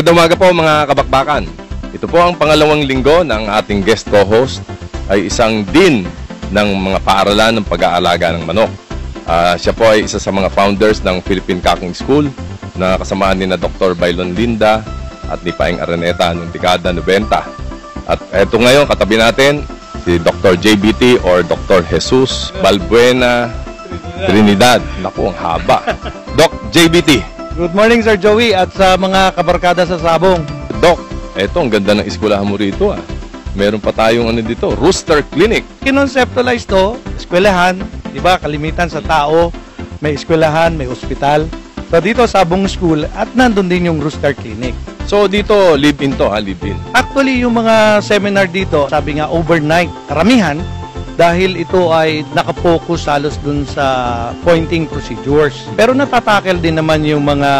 Magandang umaga po mga kabakbakan. Ito po ang pangalawang linggo ng ating guest co-host ay isang dean ng mga paaralan ng pag-aalaga ng manok. Siya po ay isa sa mga founders ng Philippine Cocking School na kasamaan ni na Dr. Bailon Linda at ni Paeng Araneta noong dekada 90. At eto ngayon katabi natin si Dr. JBT or Dr. Jesus Balbuena Trinidad. Naku, ang haba. Doc JBT. Good morning, Sir Joey, at sa mga kabarkada sa Sabong. Doc, eto ang ganda ng eskwelahan mo rito ah. Meron pa tayong dito, Rooster Clinic. Kinonceptualize to, eskwelahan, di ba, kalimitan sa tao, may eskwelahan, may ospital. So dito, Sabong School, at nandun din yung Rooster Clinic. So dito, live-in to ha, live-in. Actually, yung mga seminar dito, sabi nga overnight, karamihan, dahil ito ay nakapokus halos dun sa pointing procedures. Pero natatakel din naman yung mga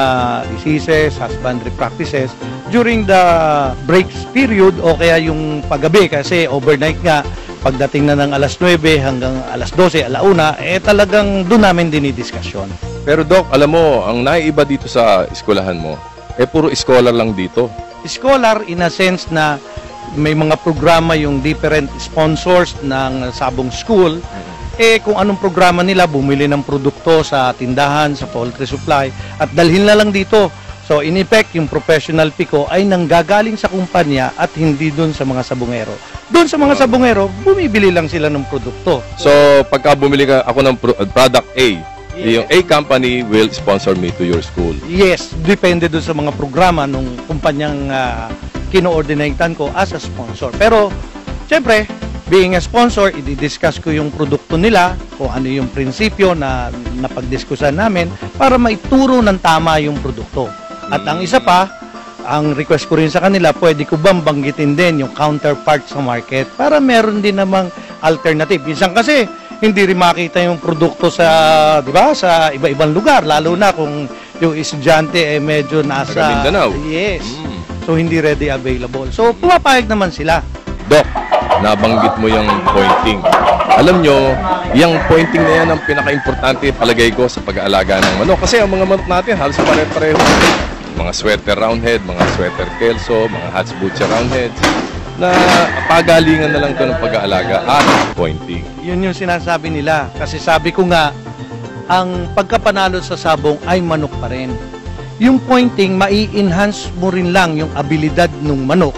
diseases, husbandry practices during the breaks period o kaya yung paggabi kasi overnight nga pagdating na ng alas 9 hanggang alas 12, alauna, talagang doon namin dinidiskusyon. Pero Doc, alam mo, ang naiiba dito sa eskwelahan mo, puro scholar lang dito. Scholar in a sense na may mga programa yung different sponsors ng Sabong School. Kung anong programa nila, bumili ng produkto sa tindahan, sa poultry supply, at dalhin na lang dito. So, in effect, yung professional pico ay nanggagaling sa kumpanya at hindi doon sa mga sabungero. Doon sa mga sabungero, bumibili lang sila ng produkto. So, pagka bumili ako ng product A, yung A company will sponsor me to your school. Yes, depende doon sa mga programa ng kumpanyang kino-ordinatean ko as a sponsor. Pero, syempre, being a sponsor, i-discuss ko yung produkto nila, kung ano yung prinsipyo na napag-diskussan namin para maituro ng tama yung produkto. At ang isa pa, ang request ko rin sa kanila, pwede ko bang banggitin din yung counterpart sa market para meron din namang alternative. Minsan kasi, hindi rin makita yung produkto sa, di ba, sa iba-ibang lugar, lalo na kung yung estudyante medyo nasa Mindanao. Yes. So, hindi ready available. So, pumapayag naman sila. Doc, nabanggit mo yung pointing. Alam nyo, yung pointing na yan ang pinaka-importante palagay ko sa pag-aalaga ng manok. Kasi ang mga manok natin, halos pare-pareho. Mga sweater roundhead, mga sweater kelso, mga hats butcher roundheads, na pagalingan na lang ito ng pag-aalaga at pointing. Yun yung sinasabi nila. Kasi sabi ko nga, ang pagkapanalo sa sabong ay manok pa rin. Yung pointing, mai-enhance mo rin lang yung abilidad ng manok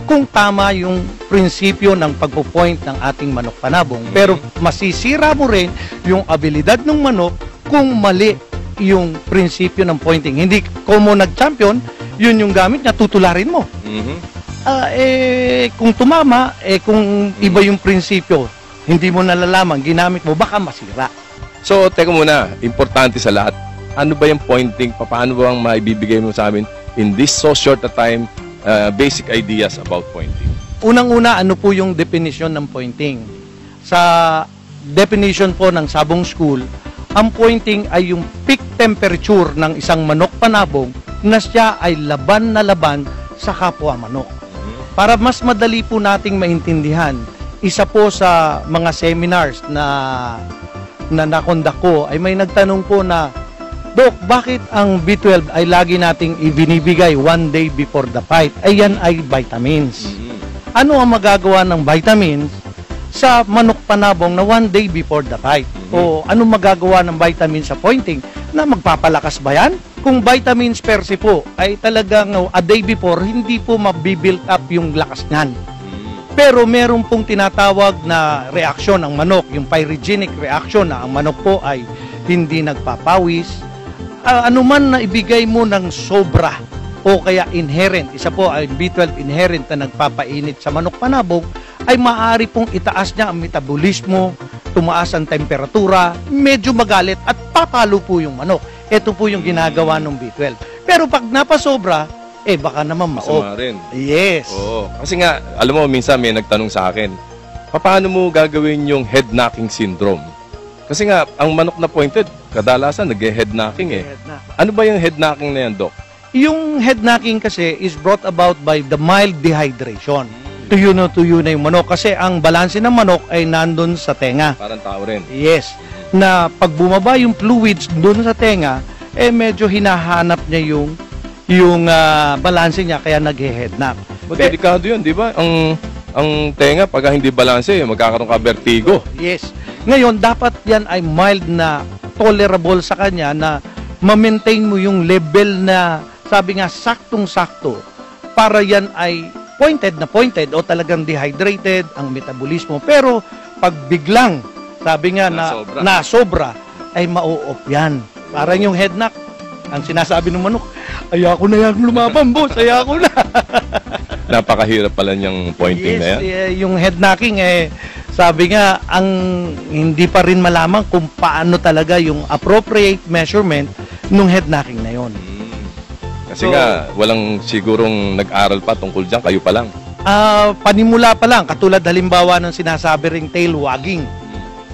kung tama yung prinsipyo ng pagpo-point ng ating manok panabong. Pero masisira mo rin yung abilidad ng manok kung mali yung prinsipyo ng pointing. Hindi kung mo nag-champion, yun yung gamit niya, tutularin mo. Kung tumama, kung iba yung prinsipyo, hindi mo nalalaman, ginamit mo, baka masira. So, teka muna, importante sa lahat, ano ba yung pointing? Paano ba ang maibibigay mo sa amin in this so short a time, basic ideas about pointing? Unang-una, ano po yung definition ng pointing? Sa definition po ng Sabong School, ang pointing ay yung peak temperature ng isang manok panabong na siya ay laban na laban sa kapwa manok. Para mas madali po nating maintindihan, isa po sa mga seminars na nakondak ko ay may nagtanong po na, Dok, bakit ang B12 ay lagi nating ibinibigay 1 day before the fight? Ayan ay vitamins. Ano ang magagawa ng vitamins sa manok panabong na 1 day before the fight? O ano magagawa ng vitamins sa pointing na magpapalakas ba yan? Kung vitamins per se po ay talagang a day before, hindi po mabibuild up yung lakas niyan. Pero meron pong tinatawag na reaksyon ng manok, yung pyrogenic reaction na ang manok po ay hindi nagpapawis. Ano man na ibigay mo ng sobra o kaya inherent, isa po ay B12 inherent na nagpapainit sa manok panabong, ay maaari pong itaas niya ang metabolismo, tumaas ang temperatura, medyo magalit at papalo po yung manok. Ito po yung ginagawa ng B12. Pero pag napasobra, baka naman masama rin. Yes. Oo. Kasi nga, alam mo, minsan may nagtanong sa akin, paano mo gagawin yung head knocking syndrome? Kasi nga, ang manok na pointed, kadalasan nag-head knocking eh. Ano ba yung head knocking na yan, Doc? Yung head knocking kasi is brought about by the mild dehydration. Tuyo na yung manok kasi ang balanse ng manok ay nandun sa tenga. Parang tao rin. Yes. Na pag bumaba yung fluids doon sa tenga, medyo hinahanap niya yung balanse niya, kaya naghe-head knock. But delikado yun, di ba? Ang tenga, pag hindi balanse, magkakaroon ka vertigo. Yes. Ngayon, dapat yan ay mild na tolerable sa kanya na ma-maintain mo yung level na, sabi nga, saktong-sakto para yan ay pointed o talagang dehydrated ang metabolismo. Pero pag biglang, sabi nga na sobra, ay mau-off yan. Parang yung head knock, ang sinasabi ng manok, ayako na yan lumaban, boss, ayako na. Napakahirap pala niyang pointing na yan. Yung head knocking, sabi nga, ang hindi pa rin malaman kung paano talaga yung appropriate measurement nung head knocking na yon. Kasi nga, walang sigurong nag-aral pa tungkol dyan, kayo pa lang. Panimula pa lang, katulad halimbawa ng sinasabi ring tail wagging.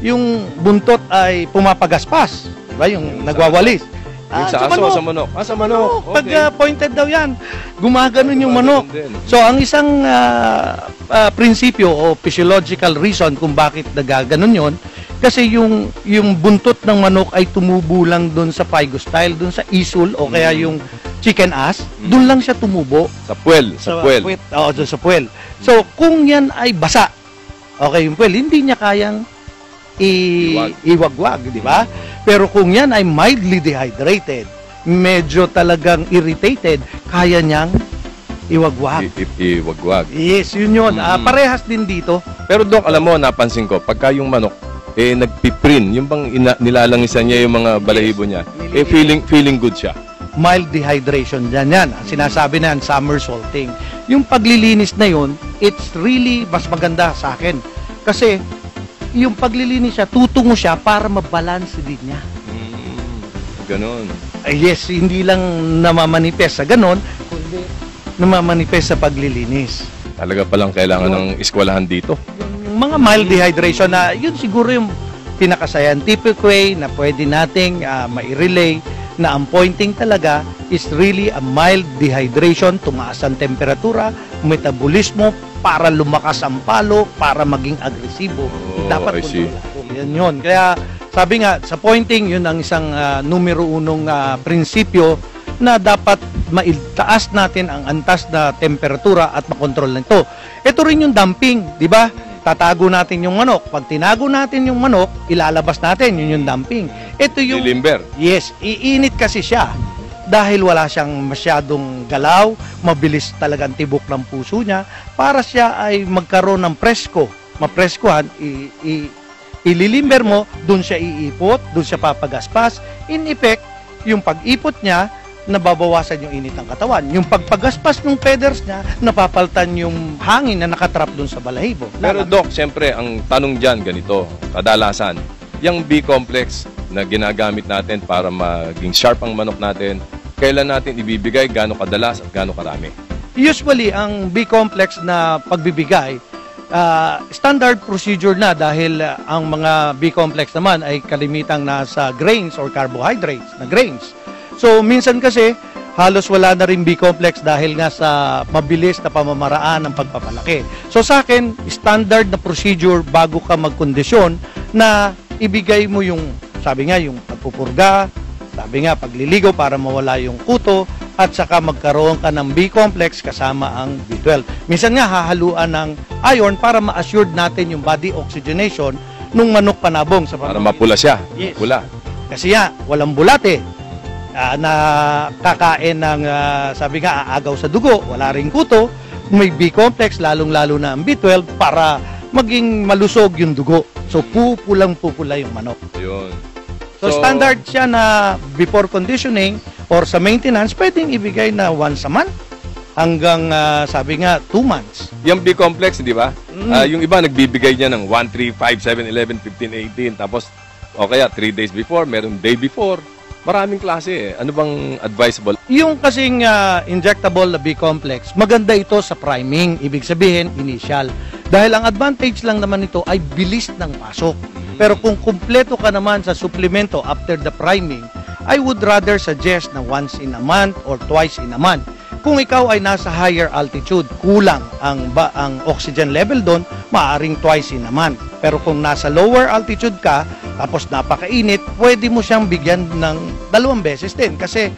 Yung buntot ay pumapagaspas, diba? Yung nagwawalis. Yung sa aso, sa manok. Sa manok. Pag pointed daw yan, gumaganon yung manok. So, ang isang prinsipyo o physiological reason kung bakit nagaganon yon, kasi yung buntot ng manok ay tumubo lang doon sa pygostyle, doon sa isul o kaya yung chicken ass, doon lang siya tumubo. Sa puwel. Oo, doon sa puwel. So, kung yan ay basa, okay, yung puwel, hindi niya kayang iwagwag, di ba? Pero kung yan ay mildly dehydrated, medyo talagang irritated, kaya niyang iwagwag. Iwagwag. Yes, yun yun. Parehas din dito. Pero Doc, alam mo, napansin ko, pagka yung manok, nagpiprin, yung bang nilalangisan niya yung mga balahibo niya, feeling good siya. Mild dehydration yan. Ang sinasabi na yan, summer salting. Yung paglilinis na yun, it's really mas maganda sa akin. Kasi, yung paglilinis siya, tutungo siya para mabalance din niya. Ganon. Yes, hindi lang namamanifest sa ganon, kundi namamanifest sa paglilinis. Talaga palang kailangan ng eskwelahan dito. Yung mga mild dehydration na, yun siguro yung pinaka-scientific way na pwede nating mai-relay na ang pointing talaga is really a mild dehydration, tumaas ang temperatura, metabolismo, para lumakas ang palo, para maging agresibo. Dapat yan yun. Kaya sabi nga, sa pointing, yun ang isang numero unong prinsipyo na dapat maitaas natin ang antas na temperatura at makontrol nito. Ito rin yung dumping, di ba? Tatago natin yung manok. Pag tinago natin yung manok, ilalabas natin, yun yung dumping. Ito yung... Lilimber. Yes, iinit kasi siya. Dahil wala siyang masyadong galaw, mabilis talagang tibok ng puso niya, para siya ay magkaroon ng presko. Mapreskuhan, ililimber mo, dun siya iipot, dun siya papagaspas. In effect, yung pag-ipot niya, nababawasan yung init ng katawan. Yung pagpagaspas ng feathers niya, napapaltan yung hangin na nakatrap dun sa balahibo. Pero Doc, siyempre, ang tanong dyan, ganito, kadalasan, yung B-complex na ginagamit natin para maging sharp ang manok natin, kailan natin ibibigay, gaano kadalas at gaano karami? Usually, ang B-complex na pagbibigay, standard procedure na dahil ang mga B-complex naman ay kalimitang nasa grains or carbohydrates na grains. So, minsan kasi, halos wala na rin B-complex dahil nga sa mabilis na pamamaraan ng pagpapalaki. So, sa akin, standard na procedure bago ka magkondisyon na ibigay mo yung, sabi nga, yung pagpupurga, sabi nga, pagliligo para mawala yung kuto, at saka magkaroon ka ng B-complex kasama ang B12. Minsan nga, hahaluan ng iron para ma-assured natin yung body oxygenation nung manok panabong. Para mapula siya. Yes. Pula. Kasi nga, walang bulate. Na kakain ng, sabi nga, aagaw sa dugo, wala ring kuto, may B-complex, lalong-lalo na ang B12 para maging malusog yung dugo. So, pupulang-pupula yung manok. Yun. So, standard siya na before conditioning or sa maintenance, pwedeng ibigay na once a month hanggang, sabi nga, 2 months. Yung B-complex, di ba? Yung iba, nagbibigay niya ng 1, 3, 5, 7, 11, 15, 18. Tapos, o kaya 3 days before, meron day before. Maraming klase eh. Ano bang advisable? Yung kasing injectable na B-complex, maganda ito sa priming. Ibig sabihin, initial. Dahil ang advantage lang naman ito ay bilis ng pasok. Pero kung kumpleto ka naman sa suplemento after the priming, I would rather suggest na once in a month or twice in a month. Kung ikaw ay nasa higher altitude, kulang ang oxygen level doon, maaaring twice in a month. Pero kung nasa lower altitude ka, tapos napakainit, pwede mo siyang bigyan ng 2 beses din. Kasi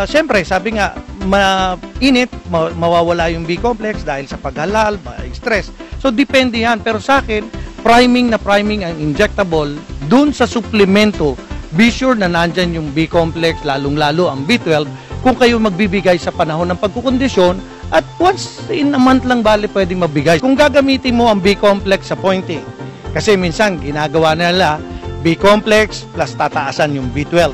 Siyempre, sabi nga, mainit, mawawala yung B-complex dahil sa paghalal, stress. So, depende yan. Pero sa akin, priming ang injectable dun sa suplemento. Be sure na nandyan yung B-complex, lalong-lalo ang B12, kung kayo magbibigay sa panahon ng pagkukondisyon at once in a month lang bali pwedeng mabigay. Kung gagamitin mo ang B-complex sa pointing, kasi minsan ginagawa nila B-complex plus tataasan yung B12.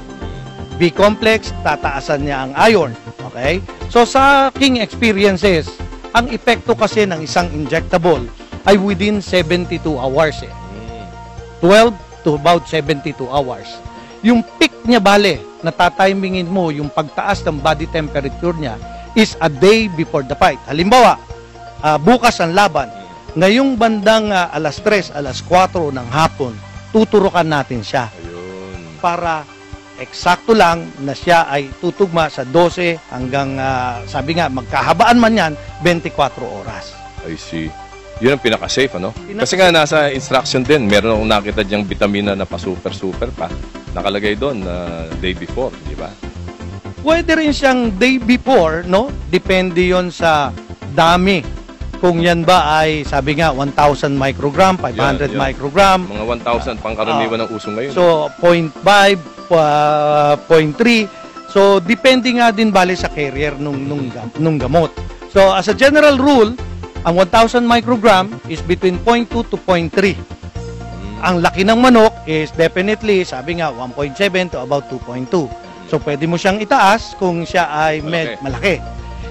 B-complex, tataasan niya ang iron. Okay? So sa aking experiences, ang epekto kasi ng isang injectable ay within 72 hours. 12 to about 72 hours. Yung peak niya bale, natatimingin mo yung pagtaas ng body temperature niya is a day before the fight. Halimbawa, bukas ang laban. Ngayong bandang alas 3, alas 4 ng hapon, tuturukan natin siya. Ayun. Para eksakto lang na siya ay tutugma sa 12 hanggang, sabi nga, magkahabaan man yan, 24 oras. I see. Yun ang pinaka-safe, ano? Kasi nga nasa instruction din, meron akong nakita diyang vitamina na pa-super pa. Nakalagay doon na day before, di ba? Pwede rin siyang day before, no? Depende yon sa dami. Kung yan ba ay, sabi nga, 1,000 microgram, 500 microgram. Mga 1,000 pangkaraniwan ng uso ngayon. So, 0.5, 0.3. So, depende nga din bali sa carrier nung gamot. So, as a general rule, ang 1,000 microgram is between 0.2 to 0.3. Ang laki ng manok is definitely, sabi nga, 1.7 to about 2.2. So, pwede mo siyang itaas kung siya ay malaki.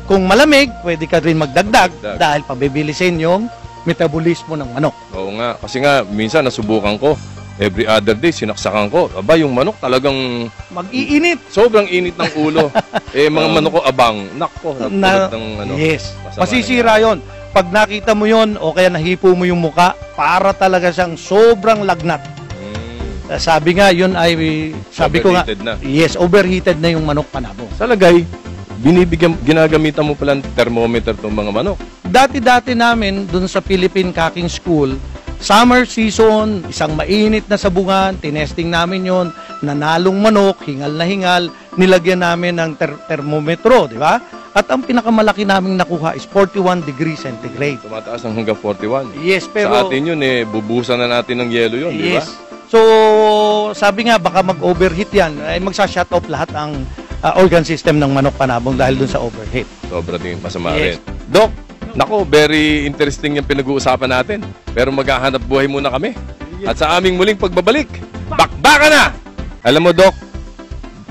Kung malamig, pwede ka rin magdagdag dahil pabibilisin yung metabolismo ng manok. Oo nga. Kasi nga, minsan nasubukan ko, every other day, sinaksakan ko. Aba, yung manok talagang mag-iinit. Sobrang init ng ulo. Mga manok ko abang. Nakko, nagpulot ng ano. Yes. Masisira yon. Pag nakita mo yon o kaya nahipo mo yung muka, para talaga siyang sobrang lagnat. Sabi nga, yun ay, sabi ko nga, yes, overheated na yung manok panabo. Sa lagay, ginagamitan mo pala ng thermometer itong mga manok. Dati-dati namin, dun sa Philippine Cooking School, summer season, isang mainit na sabungan, tinesting namin yon, nanalong manok, hingal na hingal, nilagyan namin ng thermometro, di ba? At ang pinakamalaki naming nakuha is 41 degrees centigrade. Tumataas ng hanggang 41. Yes, pero sa atin yun, bubusan na natin ng yelo yun, di ba? Yes. So, sabi nga, baka mag-overheat yan, ay magsa-shut off lahat ang organ system ng manok panabong dahil dun sa overheat. Sobra din, masama rin. Doc, nako, very interesting yung pinag-uusapan natin. Pero maghahanap buhay muna kami. At sa aming muling pagbabalik, bakbaka na! Alam mo, Doc,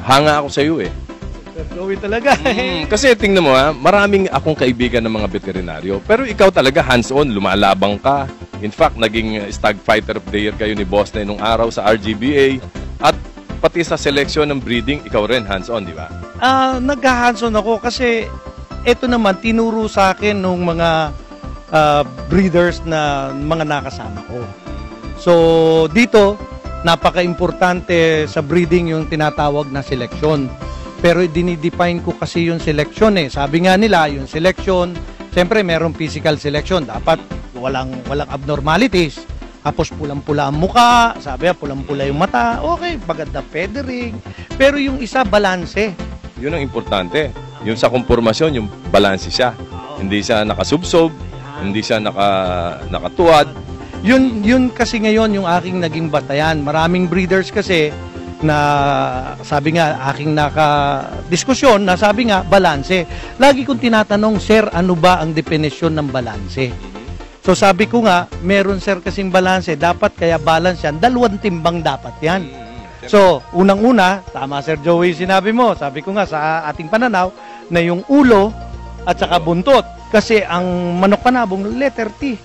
hanga ako sa iyo eh. Joey talaga. Kasi tingnan mo maraming akong kaibigan ng mga veterinaryo. Pero ikaw talaga hands-on, lumalabang ka. In fact, naging Stag Fighter of the Year kayo ni Boss na nung araw sa RGBA. At pati sa selection ng breeding, ikaw rin hands-on, di ba? Nagha-hands-on ako kasi ito naman, tinuro sa akin nung mga breeders na mga nakasama ko. So, dito, napaka-importante sa breeding yung tinatawag na selection. Pero dinidefine ko kasi yung selection eh. Sabi nga nila, yung selection, siyempre merong physical selection. Dapat walang abnormalities. Tapos pulang-pula ang muka, sabi nga pulang-pula yung mata. Okay, maganda feathering. Pero yung isa, balanse. Yun ang importante. Yung sa konformasyon, yung balanse siya. Hindi siya nakasubsob, hindi siya nakatuwad. Yun kasi ngayon yung aking naging batayan. Maraming breeders kasi na sabi nga aking naka-diskusyon na sabi nga balanse. Lagi kong tinatanong, sir, ano ba ang definisyon ng balanse? So sabi ko nga, meron sir kasing balanse, dapat kaya balance yan, 2 timbang dapat yan. So, unang-una, tama Sir Joey sinabi mo, sabi ko nga sa ating pananaw, na yung ulo at saka buntot. Kasi ang manok panabong, letter T.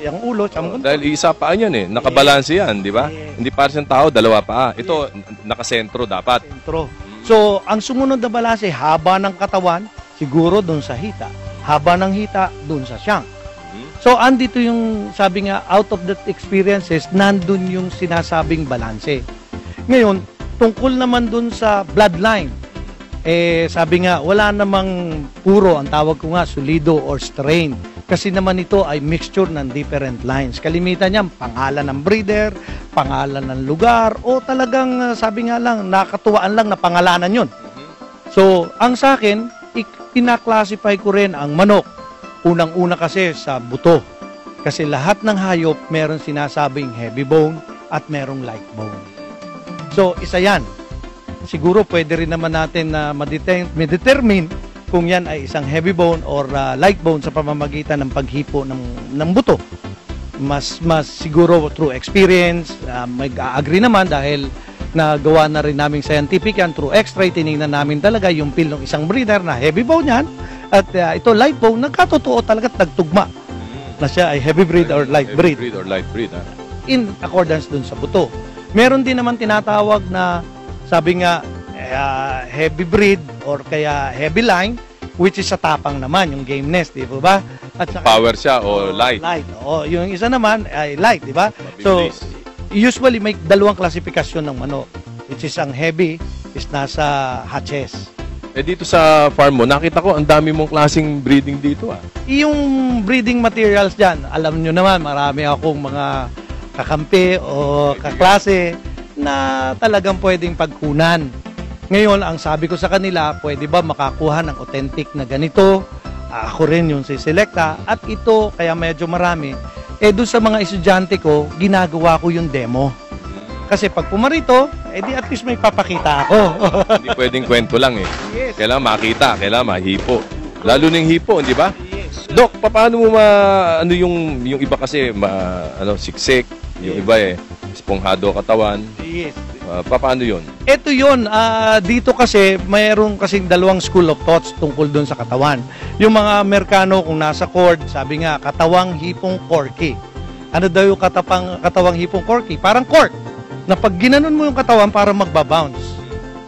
Yung ulo, dahil isa paa yan eh. Nakabalanse yan, di ba? Hindi para siyang tao, 2 paa. Ito, nakasentro dapat. Sentro. So, ang sumunod na balanse, haba ng katawan, siguro doon sa hita. Haba ng hita, doon sa siyang. So, andito yung, sabi nga, out of that experiences, nandun yung sinasabing balanse. Ngayon, tungkol naman doon sa bloodline, sabi nga, wala namang puro, ang tawag ko nga, solido or strain. Kasi naman ito ay mixture ng different lines. Kalimitan niya, pangalan ng breeder, pangalan ng lugar, o talagang, sabi nga lang, nakatuwaan lang na pangalanan yun. So, ang sa akin, pinaklasify ko rin ang manok. Unang-una kasi sa buto. Kasi lahat ng hayop meron sinasabing heavy bone at merong light bone. So, isa yan. Siguro pwede rin naman natin na ma-determine kung yan ay isang heavy bone or light bone sa pamamagitan ng paghipo ng buto. Mas siguro through experience, mag-agree naman dahil nagawa na rin namin scientific yan, through x-ray, tinignan namin talaga yung peel ng isang breeder na heavy bone yan, at ito light bone, nagkatotoo talaga at nagtugma na siya ay heavy breed or light breed. Heavy breed or light breed, ha? In accordance dun sa buto. Meron din naman tinatawag na, sabi nga, heavy breed or kaya heavy line, which is sa tapang naman, yung gameness, di ba? At saka, Power siya o light? Light. O, yung isa naman ay light, di ba? So, usually may dalawang klasifikasyon ng manok, which is ang heavy is nasa hatches. Eh dito sa farm mo, nakita ko ang dami mong klaseng breeding dito, ah. Yung breeding materials dyan, alam nyo naman, marami akong mga kakampi o kaklase na talagang pwedeng pagkunan. Ngayon, ang sabi ko sa kanila, pwede ba makakuha ng authentic na ganito? Ako rin yung siselekta. At ito, kaya medyo marami, doon sa mga estudyante ko, ginagawa ko yung demo. Kasi pag pumarito, di at least may papakita ako. Hindi pwedeng kwento lang, eh. Yes. Kailangan makita, kailangan mahipo. Lalo ng hipo, di ba? Yes. Dok, paano mo ano yung iba kasi siksik, yung iba esponghado katawan. Yes. Paano yun? Ito yun, dito kasi mayroong kasing dalawang school of thoughts tungkol doon sa katawan. Yung mga Amerikano kung nasa court, sabi nga, katawang hipong corky. Ano daw yung katawang hipong corky? Parang cork, na pag ginanon mo yung katawan para magbabounce.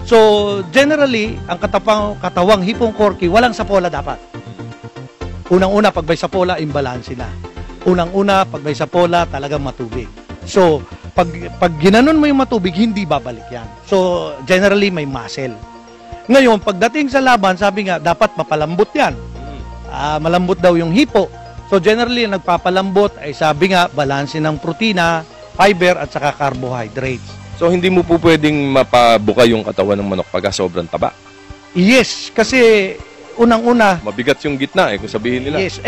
So, generally, ang katawang hipong corky, walang sapola dapat. Unang-una, pag may sapola, imbalance na. Unang-una, pag may sapola, talagang matubig. So, pag ginanon mo yung matubig, hindi babalik yan. So, generally, may muscle. Ngayon, pagdating sa laban, sabi nga, dapat mapalambot yan. Malambot daw yung hipo. So, generally, nagpapalambot ay sabi nga, balanse ng protina, fiber, at saka carbohydrates. So, hindi mo po pwedeng mapabuka yung katawan ng manok pagka sobrang taba? Yes, kasi unang-una, Mabigat yung gitna, kung sabihin nila. yes,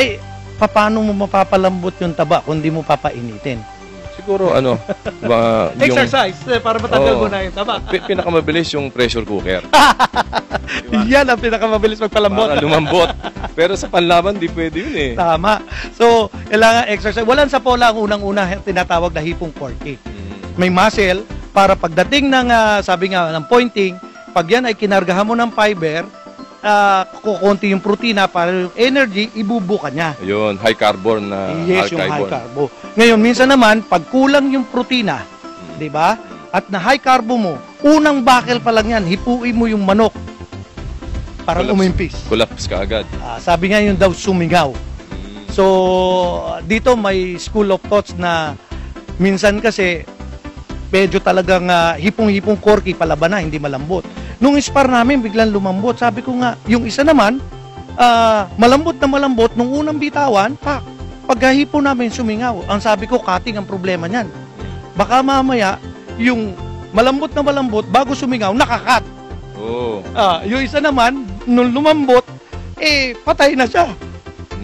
paano mo mapapalambot yung taba kung di mo papainitin? Siguro, yung... Exercise, para matanggal Oo. mo na yung taba. Pinakamabilis yung pressure cooker. Yan ang pinakamabilis magpalambot. Para lumambot. Pero sa panlaban, di pwede yun, eh. Tama. So, kailangan exercise. Walang sapola ang unang-una tinatawag na hipong corky. May muscle para pagdating ng, sabi nga, ng pointing, pag yan ay kinargahan mo ng fiber, kukunti yung protina para yung energy, ibubuka niya. Ayun, high carbon na Yes, yung high carbo. Ngayon, minsan naman, pag kulang yung protina, di ba? At na high carbo mo, unang bakal pa lang yan, hipuin mo yung manok. Parang umimpis. Collapse ka agad. Sabi nga yun daw, sumingaw. So, dito may school of thoughts na minsan kasi medyo talagang hipong-hipong corky palaban na, hindi malambot. Nung spar namin, biglang lumambot. Sabi ko nga, yung isa naman, malambot na malambot, nung unang bitawan, paghahipo namin sumingaw. Ang sabi ko, cutting ang problema niyan. Baka mamaya, yung malambot na malambot, bago sumingaw, nakakat. Oh. Yung isa naman, nung lumambot, patay na siya.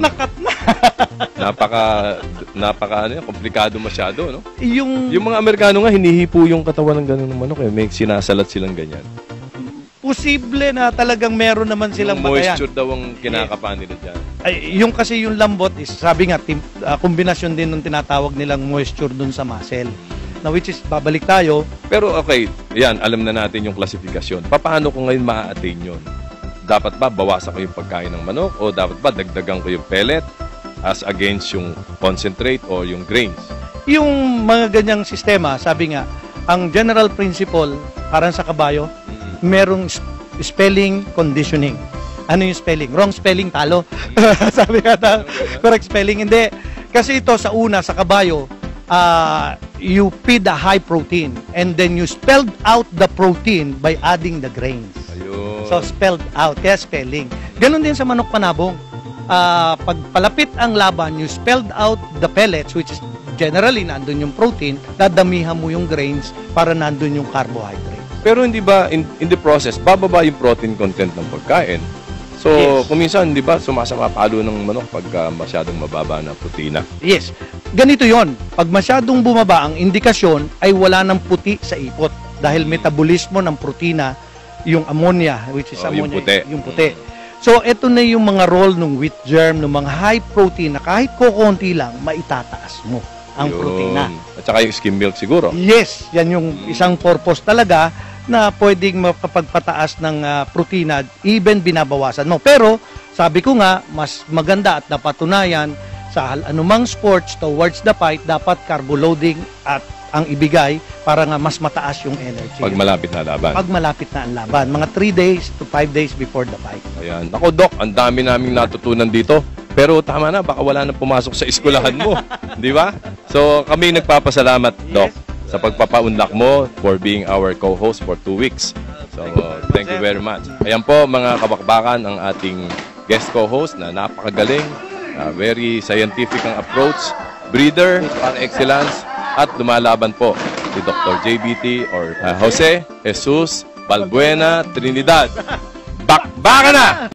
Nakat na. Komplikado masyado, no? Yung mga Amerikano nga, hinihipo yung katawan ng ganun ng manok, eh. May sinasalat silang ganyan. posible na talagang meron naman silang yung batayan. moisture daw ang kinakapa nila dyan. Yung kasi yung lambot is, sabi nga, kombinasyon din ng tinatawag nilang moisture dun sa muscle. Na which is, babalik tayo. Pero okay, yan, alam na natin yung klasifikasyon. Paano ko ngayon ma-attain yun? Dapat ba bawasan ko yung pagkain ng manok? O dapat ba dagdagan ko yung pellet as against yung concentrate o yung grains? Yung mga ganyang sistema, sabi nga, ang general principle, parang sa kabayo, merong spelling conditioning. Ano yung spelling? Wrong spelling, talo. Sabi nga, correct spelling, hindi. Kasi ito sa una, sa kabayo, you feed the high protein and then you spelled out the protein by adding the grains. Ayun. So, spelled out, kaya spelling. Ganon din sa manok panabong. Pag palapit ang laban, you spelled out the pellets, which is generally nandun yung protein, dadamihan mo yung grains para nandun yung carbohydrate. Pero hindi ba, in the process, bababa yung protein content ng pagkain. So, Yes. kung minsan, di ba, sumasama palo ng manok pagka masyadong mababa na protina. Yes. Ganito yon. Pag masyadong bumaba, ang indikasyon ay wala ng puti sa ipot. Dahil metabolismo ng protina, yung ammonia, which is Yung ammonia, puti. yung puti. So, ito na yung mga role ng wheat germ, ng mga high protein na kahit kukunti lang, maitataas mo ang Yun. protina. At saka yung skim milk siguro. Yes, yan yung isang purpose talaga na pwedeng makapagpataas ng protina, even binabawasan mo. Pero, sabi ko nga, mas maganda at napatunayan sa anumang sports towards the fight, dapat carbo loading at ang ibigay para nga mas mataas yung energy. Pag malapit na laban. Pag malapit na ang laban. Mga 3 days to 5 days before the fight. Ayan. Ako, Doc, ang dami naming natutunan dito. Pero tama na, baka wala nang pumasok sa eskwelahan mo. Di ba? So, kami nagpapasalamat, Doc, sa pagpapaunlak mo for being our co-host for 2 weeks. So, thank you very much. Ayan po, mga kabakbakan, ang ating guest co-host na napakagaling, very scientific ang approach, breeder par excellence, at lumalaban po si Dr. JBT or Jose Jesus Balbuena Trinidad. Bakbakan na!